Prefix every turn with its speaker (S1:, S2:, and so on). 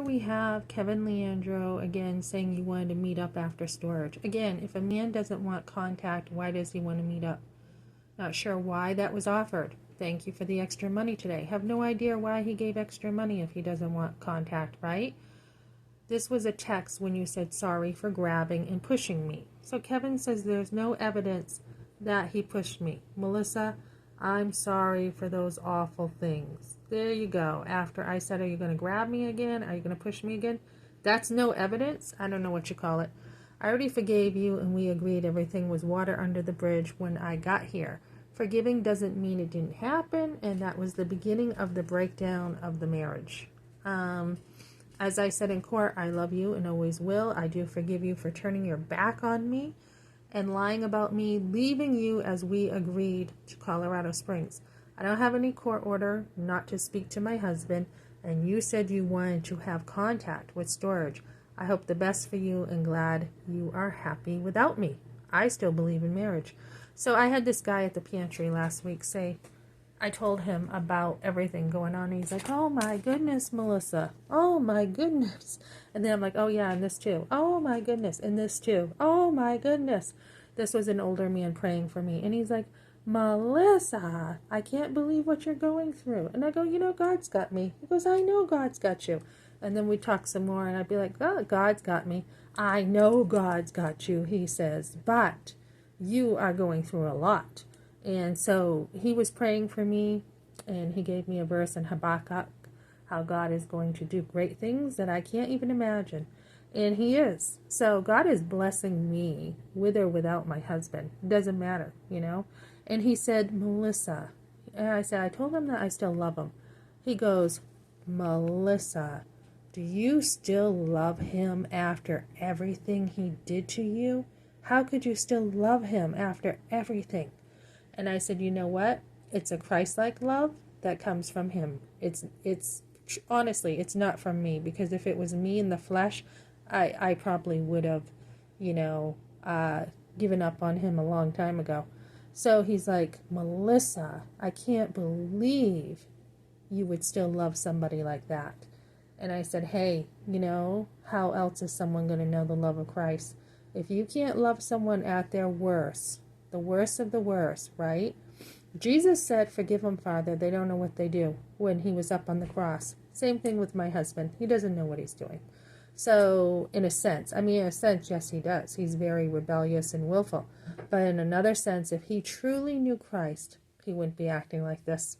S1: we have Kevin Leandro again saying you wanted to meet up after storage. Again, if a man doesn't want contact, why does he want to meet up? Not sure why that was offered. Thank you for the extra money today. Have no idea why he gave extra money if he doesn't want contact, right? This was a text when you said sorry for grabbing and pushing me. So Kevin says there's no evidence that he pushed me. Melissa, I'm sorry for those awful things. There you go. After I said, are you going to grab me again? Are you going to push me again? That's no evidence. I don't know what you call it. I already forgave you and we agreed everything was water under the bridge when I got here. Forgiving doesn't mean it didn't happen, and that was the beginning of the breakdown of the marriage. As I said in court, I love you and always will. I do forgive you for turning your back on me and lying about me, leaving you as we agreed to Colorado Springs. I don't have any court order not to speak to my husband, and you said you wanted to have contact with storage. I hope the best for you and glad you are happy without me. I still believe in marriage. So I had this guy at the pantry last week say, I told him about everything going on. And he's like, oh my goodness, Melissa. Oh my goodness. And then I'm like, oh yeah, and this too. Oh my goodness, and this too. Oh my goodness. This was an older man praying for me. And he's like, Melissa, I can't believe what you're going through. And I go, you know, God's got me. He goes, I know God's got you. And then we talk some more, and I'd be like, oh, God's got me. I know God's got you, he says, but you are going through a lot. And so he was praying for me, and he gave me a verse in Habakkuk, how God is going to do great things that I can't even imagine. And he is. So God is blessing me with or without my husband. It doesn't matter, you know. And he said, Melissa. And I said, I told him that I still love him. He goes, Melissa, do you still love him after everything he did to you? How could you still love him after everything? And I said, you know what? It's a Christ-like love that comes from him. It's honestly, it's not from me, because if it was me in the flesh, I probably would have, given up on him a long time ago. So he's like, Melissa, I can't believe you would still love somebody like that. And I said, hey, how else is someone going to know the love of Christ? If you can't love someone at their worst, the worst of the worst, right? Jesus said, forgive them, Father. They don't know what they do, when he was up on the cross. Same thing with my husband. He doesn't know what he's doing. So in a sense, yes, he does. He's very rebellious and willful. But in another sense, if he truly knew Christ, he wouldn't be acting like this.